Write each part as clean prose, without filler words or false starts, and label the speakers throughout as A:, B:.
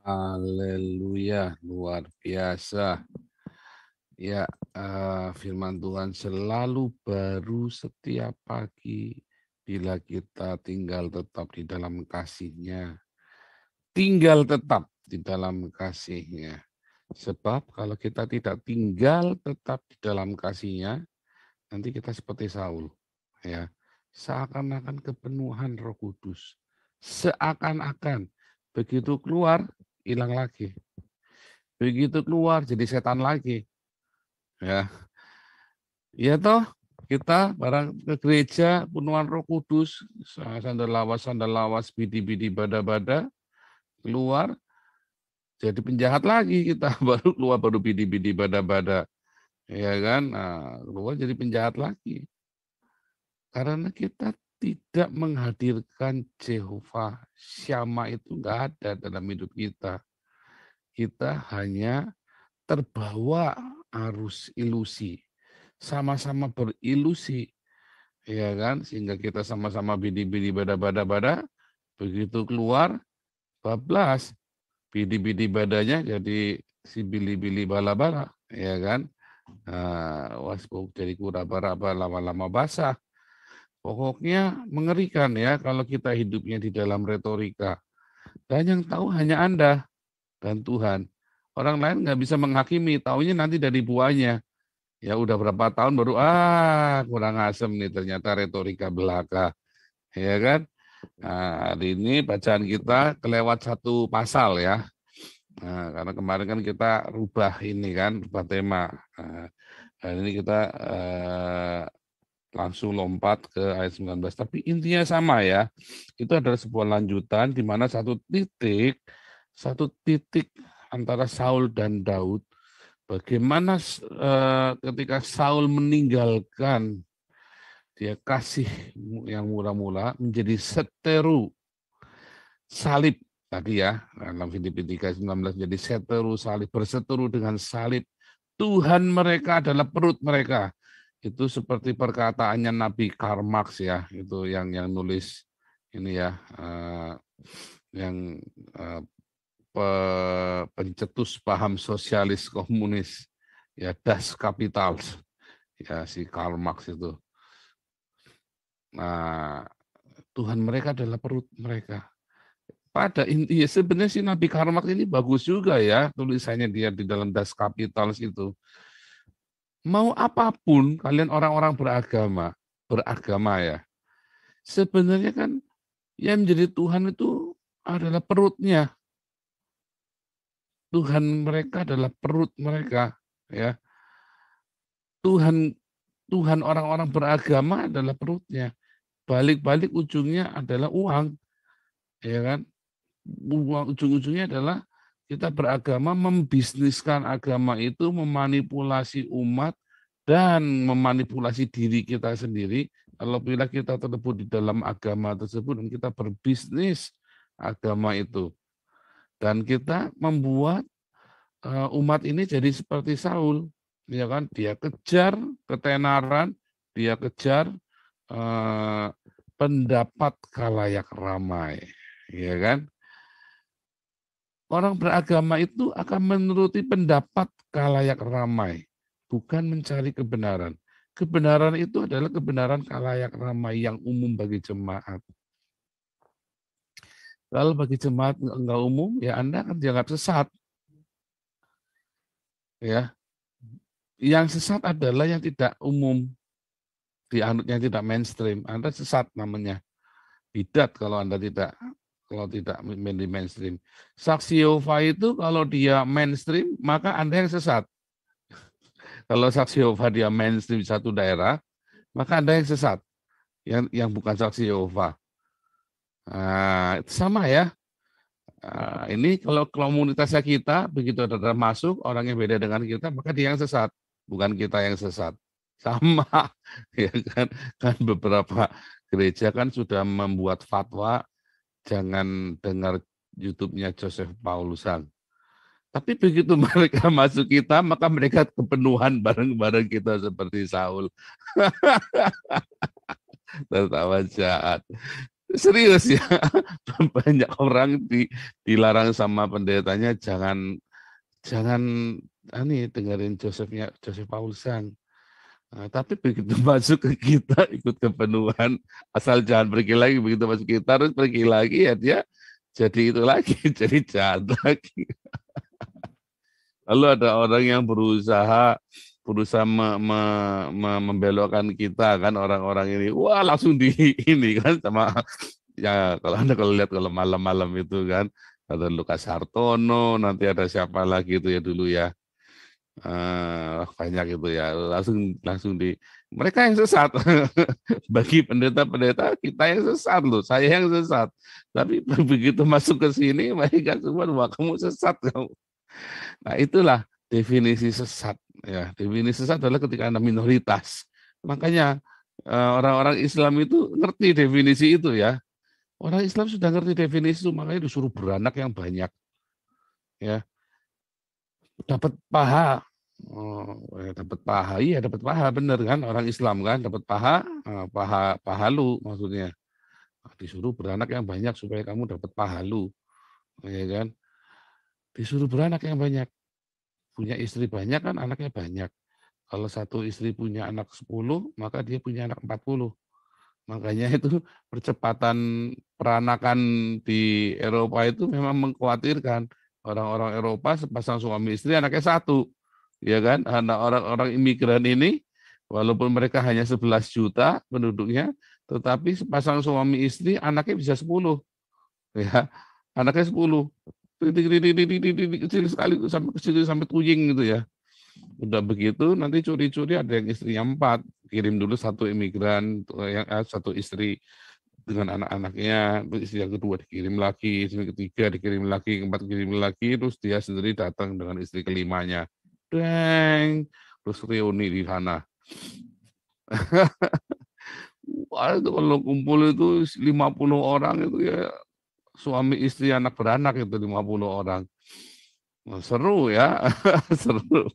A: Haleluya, luar biasa. Ya, firman Tuhan selalu baru setiap pagi bila kita tinggal tetap di dalam kasih-Nya. Tinggal tetap di dalam kasih-Nya. Sebab kalau kita tidak tinggal tetap di dalam kasih-Nya, nanti kita seperti Saul. Ya, seakan-akan kepenuhan Roh Kudus. Seakan-akan begitu keluar, hilang lagi. Begitu keluar jadi setan lagi. Ya, ya toh kita barang ke gereja penuhan Roh Kudus, sandal lawas, bidi-bidi, bada-bada, keluar jadi penjahat lagi kita baru keluar baru bidi-bidi, bada-bada, ya kan? Nah, keluar jadi penjahat lagi karena kita tidak menghadirkan Jehovah Syama itu enggak ada dalam hidup kita. Kita hanya terbawa arus ilusi, sama-sama berilusi, ya kan? Sehingga kita sama-sama bidi-bidi bada-bada, begitu keluar, bablas, bidi-bidi badanya jadi si bili-bili bala-bala, ya kan? Nah, wasbuk jadi kuraba-raba lama-lama basah. Pokoknya mengerikan ya kalau kita hidupnya di dalam retorika. Dan yang tahu hanya Anda dan Tuhan. Orang lain nggak bisa menghakimi, taunya nanti dari buahnya. Ya udah berapa tahun baru kurang asem nih ternyata retorika belaka, ya kan? Nah, hari ini bacaan kita kelewat satu pasal ya. Nah, karena kemarin kan kita rubah ini kan, rubah tema. Nah, hari ini kita langsung lompat ke ayat 19. Tapi intinya sama ya. Itu adalah sebuah lanjutan di mana satu titik antara Saul dan Daud. Bagaimana ketika Saul meninggalkan dia kasih yang mula-mula menjadi seteru salib tadi ya dalam Filipi 3:19 jadi seteru salib berseteru dengan salib Tuhan mereka adalah perut mereka itu seperti perkataannya Nabi Karl Marx ya itu yang nulis ini ya yang pencetus paham sosialis komunis ya Das Kapital ya si Karl Marx itu. Nah, Tuhan mereka adalah perut mereka. Pada intinya sebenarnya si Nabi Karl Marx ini bagus juga ya tulisannya dia di dalam Das Kapital itu. Mau apapun kalian orang-orang beragama ya. Sebenarnya kan yang menjadi Tuhan itu adalah perutnya. Tuhan mereka adalah perut mereka ya. Tuhan orang-orang beragama adalah perutnya. Balik-balik ujungnya adalah uang. Ya kan? Ujung-ujungnya adalah kita beragama membisniskan agama itu memanipulasi umat dan memanipulasi diri kita sendiri. Apabila kita terlebur di dalam agama tersebut dan kita berbisnis agama itu. Dan kita membuat umat ini jadi seperti Saul, ya kan? Dia kejar ketenaran, dia kejar pendapat khalayak ramai, ya kan? Orang beragama itu akan menuruti pendapat khalayak ramai, bukan mencari kebenaran. Kebenaran itu adalah kebenaran khalayak ramai yang umum bagi jemaat. Kalau bagi jemaat enggak umum, ya Anda akan dianggap sesat. Ya, yang sesat adalah yang tidak umum, dianutnya tidak mainstream. Anda sesat namanya. Bidat kalau Anda tidak di mainstream. Saksi Yehova itu kalau dia mainstream, maka Anda yang sesat. Kalau saksi Yehova dia mainstream di satu daerah, maka Anda yang sesat. Yang bukan saksi Yehova. Nah, itu sama ya. Nah, ini kalau komunitasnya kita, begitu ada masuk, orang yang beda dengan kita, maka dia yang sesat. Bukan kita yang sesat. Sama. Ya kan beberapa gereja kan sudah membuat fatwa jangan dengar YouTube-nya Joseph Paulusan. Tapi begitu mereka masuk kita, maka mereka kepenuhan bareng-bareng kita seperti Saul. Tertawa jahat. Serius ya, banyak orang dilarang sama pendetanya jangan jangan dengerin Joseph Paulsen. Nah, tapi begitu masuk ke kita ikut kepenuhan, asal jangan pergi lagi. Begitu masuk kita harus pergi lagi ya dia jadi itu lagi, jadi jahat lagi. Lalu ada orang yang berusaha membelokkan kita kan orang-orang ini. Wah langsung di ini kan sama ya kalau lihat kalau malam-malam itu kan ada Lukas Hartono, nanti ada siapa lagi itu ya dulu ya. Banyak itu ya langsung langsung di mereka yang sesat bagi pendeta-pendeta kita yang sesat loh, saya yang sesat, tapi begitu masuk ke sini mereka semua wah kamu sesat kamu. Nah itulah definisi sesat ya, definisi sesat adalah ketika Anda minoritas. Makanya orang-orang Islam itu ngerti definisi itu ya, orang Islam sudah ngerti definisi itu, makanya disuruh beranak yang banyak ya, dapat paha. Oh, ya dapat paha, iya dapat paha bener kan orang Islam kan dapat paha, pahalu maksudnya. Disuruh beranak yang banyak supaya kamu dapat pahalu, ya kan? Disuruh beranak yang banyak, punya istri banyak kan anaknya banyak. Kalau satu istri punya anak 10, maka dia punya anak 40. Makanya itu percepatan peranakan di Eropa itu memang mengkhawatirkan. Orang-orang Eropa sepasang suami istri anaknya satu. Ya kan? Anak orang-orang imigran ini walaupun mereka hanya 11 juta penduduknya, tetapi sepasang suami istri anaknya bisa 10. Ya. Anaknya 10. Kecil sekali sampai kecil sampai tuying gitu ya. Udah begitu nanti curi-curi ada yang istrinya 4, kirim dulu satu imigran yang satu istri dengan anak-anaknya, terus istri yang kedua dikirim lagi, istri ketiga dikirim lagi, keempat dikirim lagi, terus dia sendiri datang dengan istri kelimanya. Deng, terus reuni di sana. Wah, itu kalau kumpul itu 50 orang itu ya suami istri anak beranak itu 50 orang. Nah, seru ya, seru.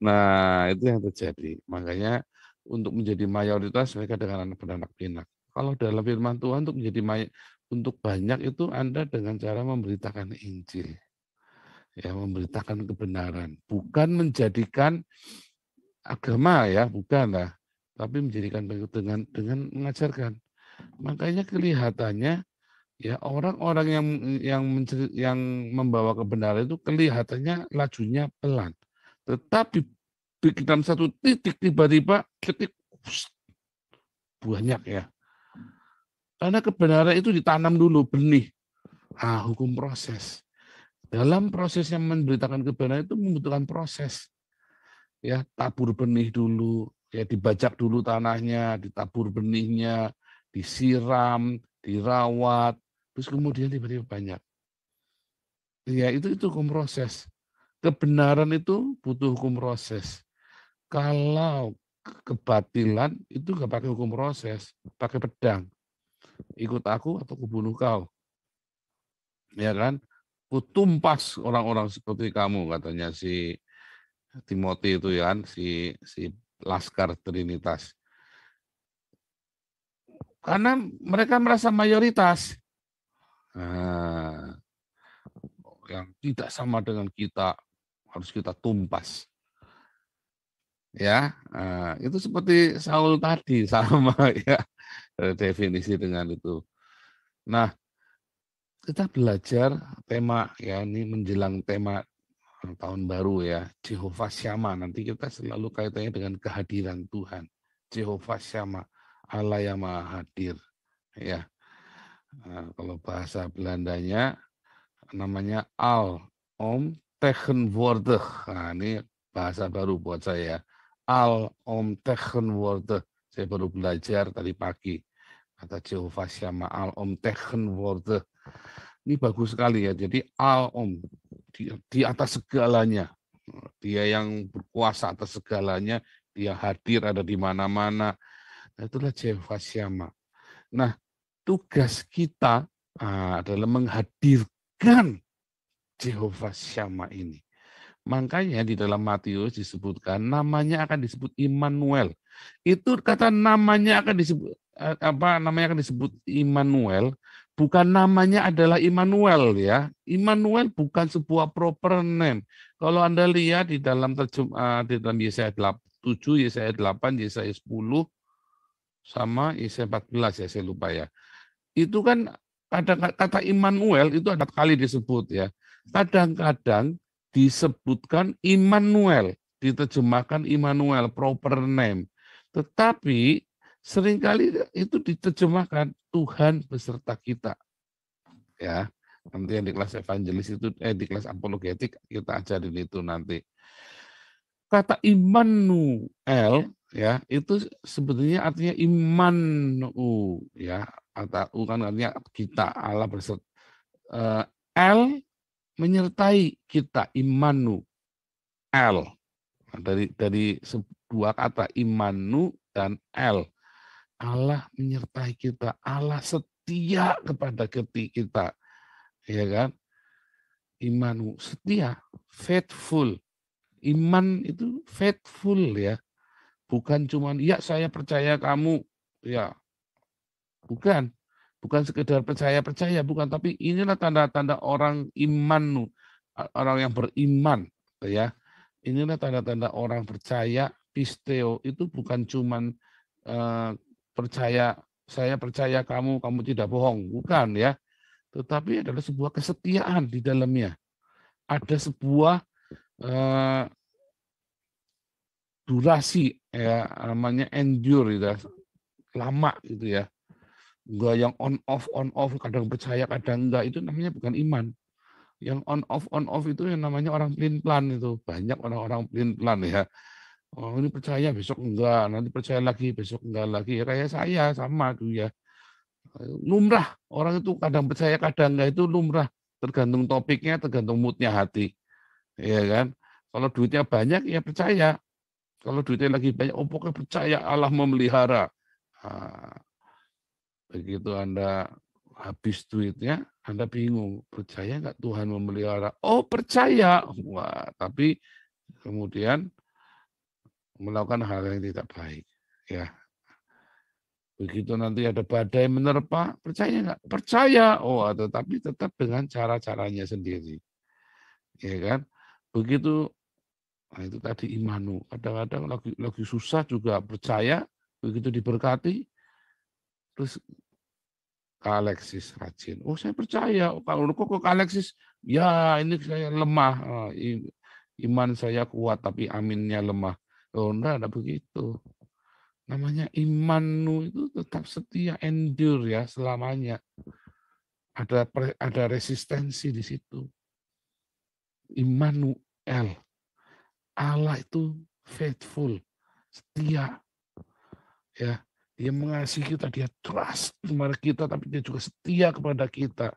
A: Nah, itu yang terjadi. Makanya untuk menjadi mayoritas mereka dengan anak beranak pinak. Kalau dalam firman Tuhan untuk banyak itu Anda dengan cara memberitakan Injil. Ya, memberitakan kebenaran, bukan menjadikan agama ya, bukan lah. Tapi menjadikan dengan mengajarkan. Makanya kelihatannya ya orang-orang yang membawa kebenaran itu kelihatannya lajunya pelan. Tetapi dalam satu titik tiba-tiba banyak ya. Karena kebenaran itu ditanam dulu benih. Hukum proses. Dalam proses yang memberitakan kebenaran itu membutuhkan proses. Ya, tabur benih dulu, ya dibajak dulu tanahnya, ditabur benihnya, disiram, dirawat, terus kemudian tiba-tiba banyak. Ya, itu hukum proses. Kebenaran itu butuh hukum proses. Kalau kebatilan itu nggak pakai hukum proses, pakai pedang. Ikut aku atau kubunuh kau. Ya kan? Kutumpas orang-orang seperti kamu, katanya si Timothy itu ya kan, si Laskar Trinitas. Karena mereka merasa mayoritas. Nah, yang tidak sama dengan kita harus kita tumpas. Ya, itu seperti Saul tadi sama ya definisi dengan itu. Nah, kita belajar tema ya ini menjelang tema tahun baru ya, Jehovah Shammah. Nanti kita selalu kaitannya dengan kehadiran Tuhan. Jehovah Shammah, Allah yang Maha Hadir. Ya, kalau bahasa Belandanya namanya Alomtegenwoordig. Nah, ini bahasa baru buat saya. Alomtegenwoordig. Saya baru belajar tadi pagi. Kata Jehovah Shammah, Alomtegenwoordig. Ini bagus sekali ya. Jadi Al-Om, di atas segalanya. Dia yang berkuasa atas segalanya. Dia hadir ada di mana-mana. Nah, itulah Jehovah Shammah. Nah, tugas kita adalah menghadirkan Jehovah Shammah ini. Makanya di dalam Matius disebutkan namanya akan disebut Immanuel. Itu kata namanya akan disebut apa namanya kan disebut Immanuel, bukan namanya adalah Immanuel ya. Immanuel bukan sebuah proper name. Kalau Anda lihat di dalam di dalam Yesaya 7, Yesaya 8, Yesaya 10 sama Yesaya 14 ya, saya lupa ya. Itu kan ada kata Immanuel itu ada kali disebut ya. Kadang-kadang disebutkan Immanuel, diterjemahkan Immanuel, proper name. Tetapi seringkali itu diterjemahkan Tuhan beserta kita. Ya, nanti yang di kelas evangelis itu, di kelas apologetik kita ajarin itu nanti. Kata Immanuel ya itu sebetulnya artinya imanu ya, kata u kan artinya kita, Allah beserta, L menyertai kita, imanu L. Nah, dari sebuah kata imanu dan L, Allah menyertai kita, Allah setia kepada kita, ya kan? Imanu setia, faithful. Iman itu faithful ya, bukan cuman ya saya percaya kamu, ya bukan, bukan sekedar percaya, bukan, tapi inilah tanda-tanda orang iman, orang yang beriman, ya. Inilah tanda-tanda orang percaya, pisteo itu bukan cuman percaya, saya percaya kamu, kamu tidak bohong, bukan ya, tetapi adalah sebuah kesetiaan di dalamnya. Ada sebuah durasi ya, namanya endure gitu, lama gitu ya. Enggak yang on off, kadang percaya kadang enggak, itu namanya bukan iman. Yang on off itu yang namanya orang pelin-pelan itu. Banyak orang-orang pelin-pelan ya. Oh, ini percaya besok enggak, nanti percaya lagi besok enggak lagi. Ya kayak saya sama tuh ya. Lumrah, orang itu kadang percaya kadang enggak, itu lumrah. Tergantung topiknya, tergantung moodnya hati. Ya kan? Kalau duitnya banyak ya percaya. Kalau duitnya lagi banyak, oh pokoknya percaya Allah memelihara. Nah, begitu Anda habis duitnya, Anda bingung, percaya nggak Tuhan memelihara? Oh percaya, wah, tapi kemudian melakukan hal yang tidak baik. Ya, begitu nanti ada badai menerpa, percaya nggak? Percaya, oh, tetapi tetap dengan cara-caranya sendiri, ya kan? Begitu, nah itu tadi imanu. Kadang-kadang lagi susah juga percaya, begitu diberkati, terus Kak Alexis rajin. Oh saya percaya. Kalau kok Kak Alexis, ya ini saya lemah. Iman saya kuat tapi aminnya lemah. Oh enggak begitu. Namanya imanu itu tetap setia, endure ya selamanya. Ada resistensi di situ. Immanuel. Allah itu faithful, setia. Ya, dia mengasihi kita, dia trust kepada kita, tapi dia juga setia kepada kita.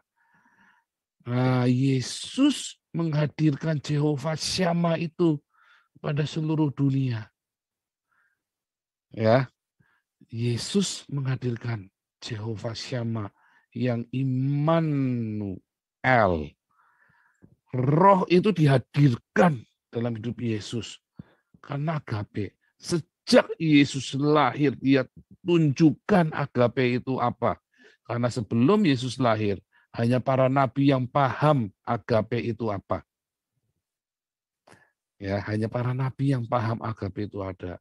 A: Nah, Yesus menghadirkan Jehovah Syama itu pada seluruh dunia. Ya, Yesus menghadirkan Jehovah Syama yang Immanuel. Roh itu dihadirkan dalam hidup Yesus karena agape. Sejak Yesus lahir, dia tunjukkan agape itu apa. Karena sebelum Yesus lahir, hanya para nabi yang paham agape itu apa. Ya, hanya para nabi yang paham agape itu ada.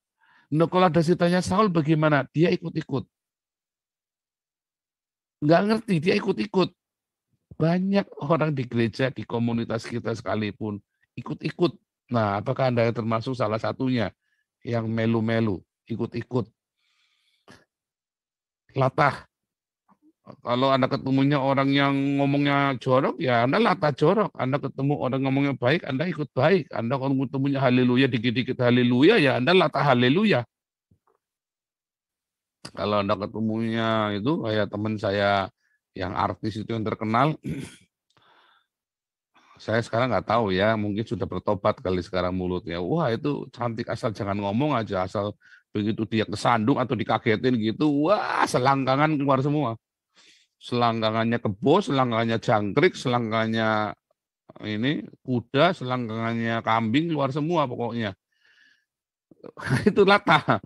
A: Nah, kalau ada ceritanya Saul bagaimana? Dia ikut-ikut. Nggak ngerti, dia ikut-ikut. Banyak orang di gereja, di komunitas kita sekalipun, ikut-ikut. Nah, apakah Anda termasuk salah satunya yang melu-melu, ikut-ikut? Latah. Kalau Anda ketemunya orang yang ngomongnya jorok, ya Anda latah jorok. Anda ketemu orang ngomongnya baik, Anda ikut baik. Anda kalau ketemunya haleluya, dikit-dikit haleluya, ya Anda latah haleluya. Kalau Anda ketemunya itu kayak teman saya yang artis itu yang terkenal, saya sekarang nggak tahu ya, mungkin sudah bertobat kali sekarang mulutnya. Wah itu cantik asal jangan ngomong aja, asal begitu dia kesandung atau dikagetin gitu, wah selangkangan keluar semua. Selangkangannya kebo, selangkangannya jangkrik, selangkangannya ini kuda, selangkangannya kambing keluar semua pokoknya. Itu latah.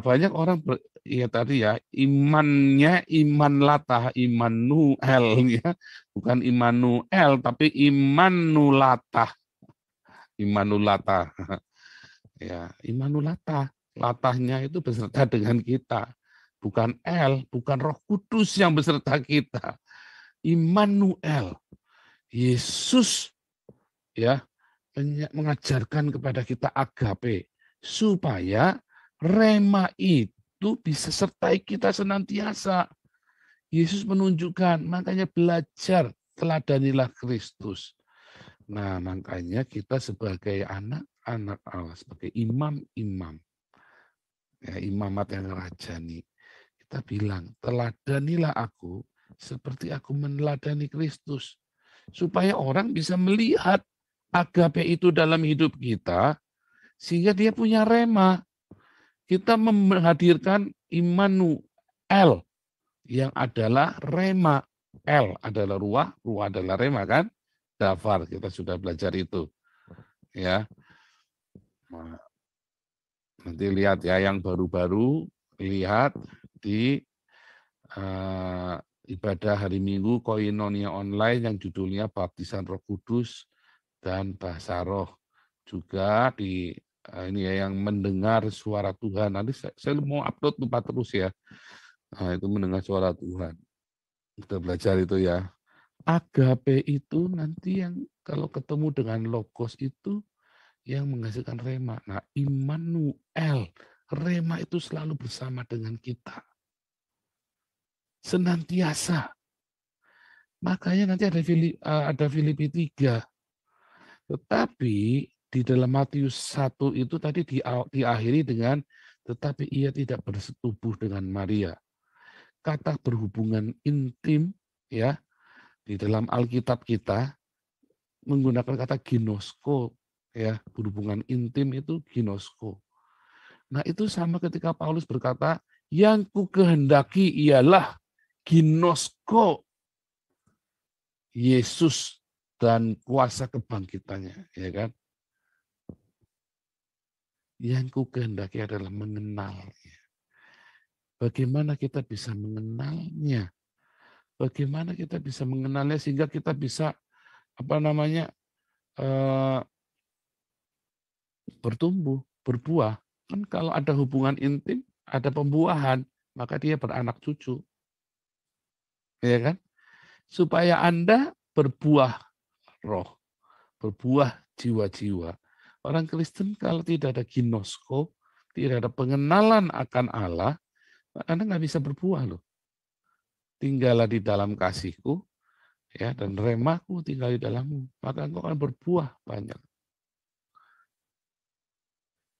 A: Banyak orang ya tadi ya, imannya iman latah, Immanuel ya, bukan Immanuel tapi Immanulatah, Immanulatah. Ya, Immanulatah. Latahnya itu beserta dengan kita. Bukan L, bukan Roh Kudus yang beserta kita. Immanuel. Yesus ya mengajarkan kepada kita agape supaya rema itu bisa sertai kita senantiasa. Yesus menunjukkan, makanya belajar, teladanilah Kristus. Nah, makanya kita sebagai anak-anak Allah, sebagai imam-imam, ya, imamat yang rajani, kita bilang, teladanilah aku seperti aku meneladani Kristus. Supaya orang bisa melihat agape itu dalam hidup kita, sehingga dia punya rema. Kita menghadirkan Immanuel, yang adalah rema. L adalah ruah, ruah adalah rema kan? Dafar, kita sudah belajar itu. Ya, nah, nanti lihat ya yang baru-baru, lihat di ibadah hari Minggu Koinonia online yang judulnya Baptisan Roh Kudus dan Bahasa Roh. Juga di ini ya yang mendengar suara Tuhan. Nanti saya mau upload lupa terus ya. Nah, itu mendengar suara Tuhan. Kita belajar itu ya. Agape itu nanti yang kalau ketemu dengan logos itu yang menghasilkan rema. Nah, Immanuel, rema itu selalu bersama dengan kita. Senantiasa. Makanya nanti ada Filipi 3. Tetapi di dalam Matius 1 itu tadi diakhiri dengan tetapi ia tidak bersetubuh dengan Maria. Kata berhubungan intim ya di dalam Alkitab kita menggunakan kata ginosko ya, berhubungan intim itu ginosko. Nah, itu sama ketika Paulus berkata, yang ku kehendaki ialah ginosko Yesus dan kuasa kebangkitannya, ya kan? Yang ku kehendaki adalah mengenal. Bagaimana kita bisa mengenalnya? Bagaimana kita bisa mengenalnya sehingga kita bisa eh, bertumbuh, berbuah. Kan kalau ada hubungan intim, ada pembuahan, maka dia beranak cucu. Ya kan? Supaya Anda berbuah roh, berbuah jiwa-jiwa. Orang Kristen kalau tidak ada ginosko, tidak ada pengenalan akan Allah, Anda nggak bisa berbuah loh. Tinggallah di dalam kasihku, ya, dan remaku tinggal di dalammu, maka engkau akan berbuah banyak.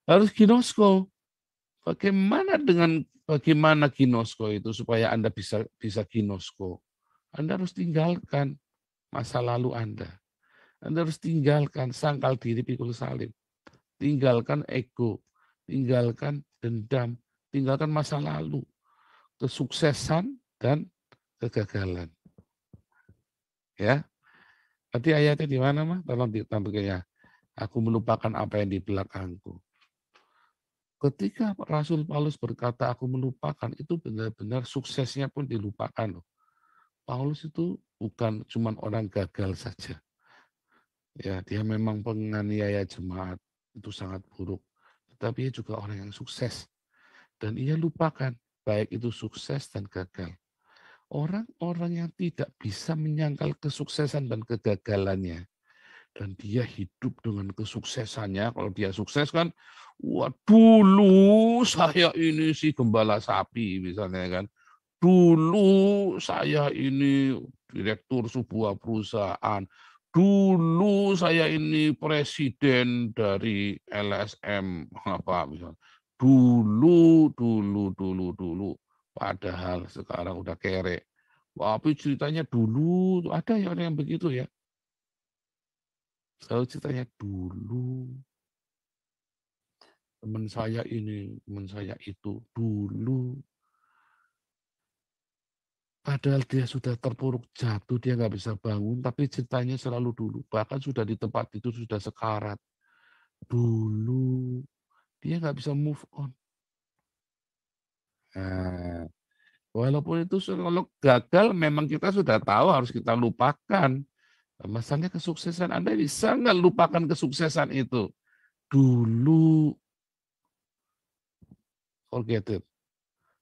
A: Harus ginosko. Bagaimana ginosko itu supaya Anda bisa ginosko? Anda harus tinggalkan masa lalu Anda. Anda harus tinggalkan sangkal diri pikul salib. Tinggalkan ego, tinggalkan dendam, tinggalkan masa lalu, kesuksesan dan kegagalan. Ya, tadi ayatnya di mana, Mas? Tolong ditampilkan ya. Aku melupakan apa yang di belakangku. Ketika Rasul Paulus berkata, aku melupakan, itu benar-benar suksesnya pun dilupakan loh. Paulus itu bukan cuma orang gagal saja. Ya, dia memang penganiaya jemaat, itu sangat buruk. Tetapi ia juga orang yang sukses. Dan ia lupakan, baik itu sukses dan gagal. Orang-orang yang tidak bisa menyangkal kesuksesan dan kegagalannya, dan dia hidup dengan kesuksesannya. Kalau dia sukses kan, wah dulu saya ini si gembala sapi misalnya kan. Dulu saya ini direktur sebuah perusahaan. Dulu saya ini presiden dari LSM apa misalnya. Dulu. Padahal sekarang udah kere. Tapi ceritanya dulu ada ya orang yang begitu ya. Selalu ceritanya dulu, teman saya ini, teman saya itu, dulu. Padahal dia sudah terpuruk jatuh, dia nggak bisa bangun, tapi ceritanya selalu dulu. Bahkan sudah di tempat itu sudah sekarat. Dulu, dia nggak bisa move on. Nah, walaupun itu kalau gagal memang kita sudah tahu harus kita lupakan. Masalahnya kesuksesan Anda bisa nggak lupakan kesuksesan itu? Dulu, forget it.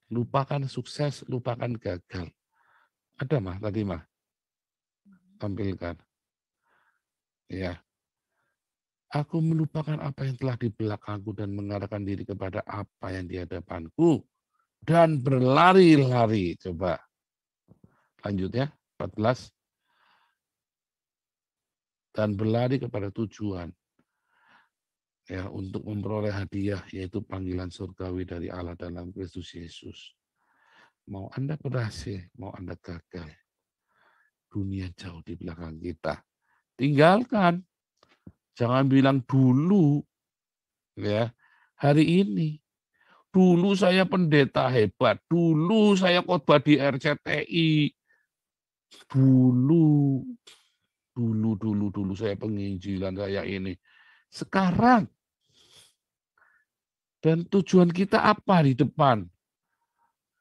A: Lupakan sukses, lupakan gagal. Ada mah tadi mah, tampilkan. Ya, aku melupakan apa yang telah di belakangku dan mengarahkan diri kepada apa yang di hadapanku. Dan berlari-lari. Coba lanjut ya, 14. Dan berlari kepada tujuan. Ya, untuk memperoleh hadiah, yaitu panggilan surgawi dari Allah dalam Kristus Yesus. Mau Anda berhasil, mau Anda gagal, dunia jauh di belakang kita. Tinggalkan. Jangan bilang dulu, ya, hari ini. Dulu saya pendeta hebat, dulu saya khotbah di RCTI, dulu, dulu saya penginjilan, saya ini. Sekarang, dan tujuan kita apa di depan?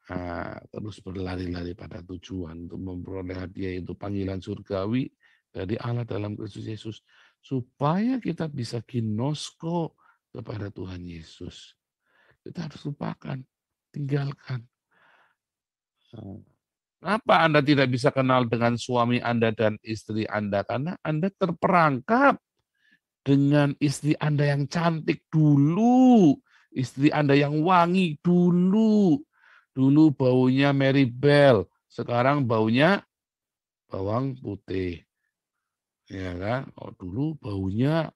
A: Nah, terus berlari-lari pada tujuan untuk memperoleh hadiah itu panggilan surgawi dari Allah dalam Kristus Yesus. Supaya kita bisa ginosko kepada Tuhan Yesus. Kita harus lupakan, tinggalkan. Kenapa Anda tidak bisa kenal dengan suami Anda dan istri Anda? Karena Anda terperangkap dengan istri Anda yang cantik dulu, istri Anda yang wangi dulu. Dulu baunya Mary Bell, sekarang baunya bawang putih. Ya kan? Oh, dulu baunya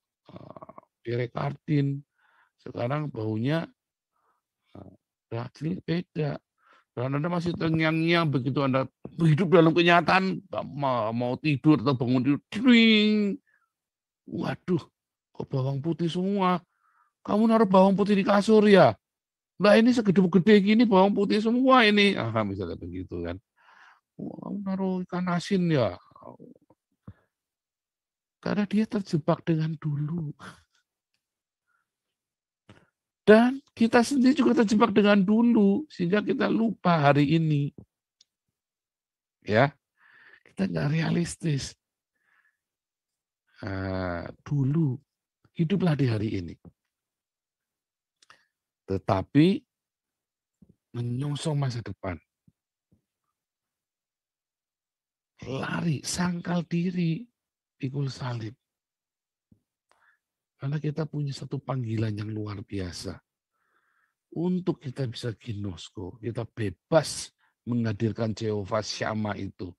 A: Pierre Cardin, sekarang baunya beda. Dan Anda masih terngiang-ngiang begitu Anda hidup dalam kenyataan, mau tidur atau bangun tidur, dring. Waduh, kok bawang putih semua? Kamu naruh bawang putih di kasur ya? Nah ini segede-gede gini bawang putih semua ini. Misalnya begitu kan. Kamu naruh ikan asin ya? Karena dia terjebak dengan dulu. Dan kita sendiri juga terjebak dengan dulu. Sehingga kita lupa hari ini. Ya, kita nggak realistis. Dulu, hiduplah di hari ini. Tetapi menyongsong masa depan. Lari, sangkal diri, pikul salib. Karena kita punya satu panggilan yang luar biasa. Untuk kita bisa ginosko, kita bebas menghadirkan Jehovah Syama itu.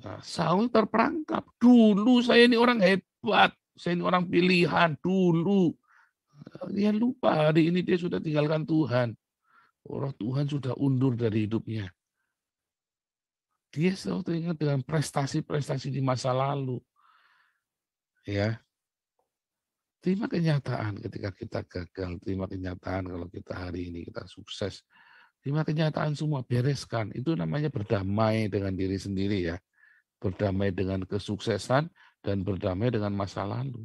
A: Nah, Saul terperangkap. Dulu saya ini orang hebat, saya ini orang pilihan, dulu. Dia lupa hari ini dia sudah tinggalkan Tuhan. Orang Tuhan sudah undur dari hidupnya. Dia selalu teringat dengan prestasi-prestasi di masa lalu. Ya, terima kenyataan ketika kita gagal, terima kenyataan kalau kita hari ini kita sukses. Terima kenyataan semua, bereskan. Itu namanya berdamai dengan diri sendiri ya. Berdamai dengan kesuksesan dan berdamai dengan masa lalu.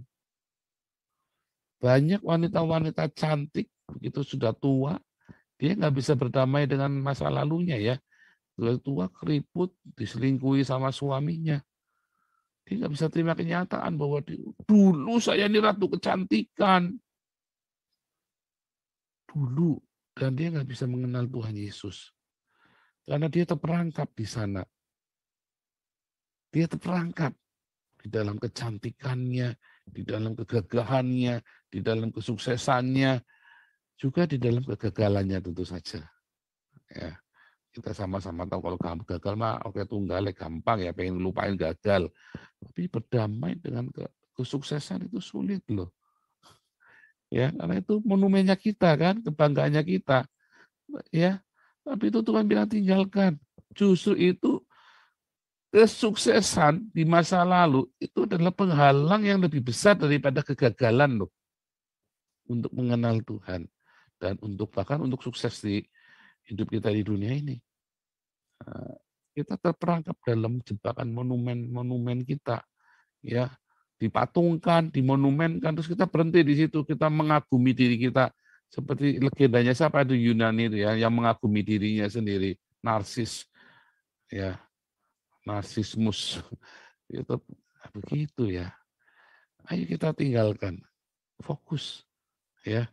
A: Banyak wanita-wanita cantik, begitu sudah tua, dia nggak bisa berdamai dengan masa lalunya ya. Sudah tua, keriput, diselingkuhi sama suaminya. Dia nggak bisa terima kenyataan bahwa dulu saya ini ratu kecantikan. Dulu. Dan dia nggak bisa mengenal Tuhan Yesus. Karena dia terperangkap di sana. Dia terperangkap di dalam kecantikannya, di dalam kegagahannya, di dalam kesuksesannya, juga di dalam kegagalannya tentu saja. Ya, kita sama-sama tahu kalau kamu gagal mah oke tunggal gampang ya, pengen lupain gagal. Tapi berdamai dengan kesuksesan itu sulit loh. Ya, karena itu monumennya kita kan, kebanggaannya kita. Ya, tapi itu Tuhan bilang tinggalkan. Justru itu kesuksesan di masa lalu itu adalah penghalang yang lebih besar daripada kegagalan loh untuk mengenal Tuhan dan untuk bahkan untuk sukses di hidup kita di dunia ini. Kita terperangkap dalam jebakan monumen-monumen kita, ya dipatungkan, dimonumenkan, terus kita berhenti di situ, kita mengagumi diri kita Seperti legendanya siapa itu Yunani itu ya, yang mengagumi dirinya sendiri, narsis, ya, narsismus. Itu begitu ya. Ayo kita tinggalkan, fokus ya,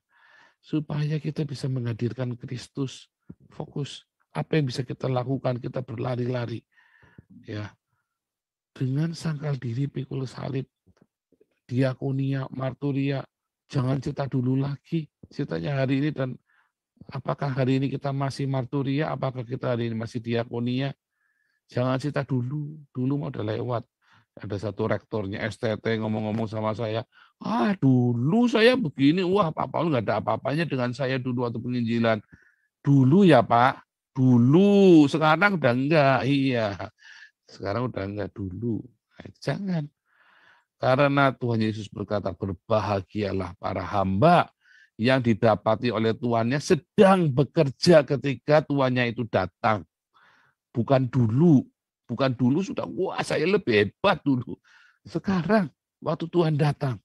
A: supaya kita bisa menghadirkan Kristus. Fokus. Apa yang bisa kita lakukan? Kita berlari-lari ya. Dengan sangkal diri, pikul salib, diakonia, marturia, jangan cita dulu lagi. Citanya hari ini, dan apakah hari ini kita masih marturia, apakah kita hari ini masih diakonia? Jangan cita dulu, dulu mau udah lewat. Ada satu rektornya STT ngomong-ngomong sama saya, dulu saya begini, wah Pak Paul nggak ada apa-apanya dengan saya dulu waktu penginjilan. Dulu ya Pak, dulu, sekarang udah enggak, iya. Sekarang udah enggak dulu. Jangan. Karena Tuhan Yesus berkata, berbahagialah para hamba yang didapati oleh tuannya sedang bekerja ketika tuannya itu datang. Bukan dulu. Bukan dulu sudah, wah saya lebih hebat dulu. Sekarang, waktu Tuhan datang.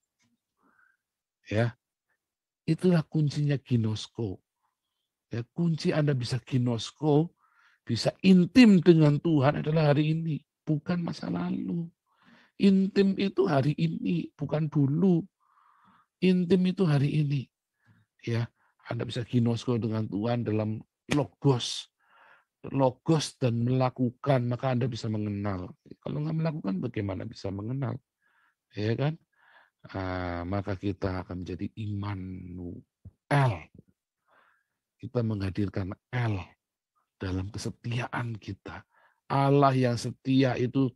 A: Ya, itulah kuncinya ginosko. Ya, kunci Anda bisa ginosko, bisa intim dengan Tuhan adalah hari ini, bukan masa lalu. Intim itu hari ini, bukan dulu. Intim itu hari ini. Ya, Anda bisa ginosko dengan Tuhan dalam logos. Logos dan melakukan, maka Anda bisa mengenal. Kalau nggak melakukan, bagaimana bisa mengenal? Ya kan? Maka kita akan menjadi Immanuel. Kita menghadirkan El dalam kesetiaan kita. Allah yang setia itu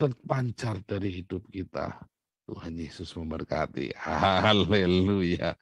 A: terpancar dari hidup kita. Tuhan Yesus memberkati. Haleluya.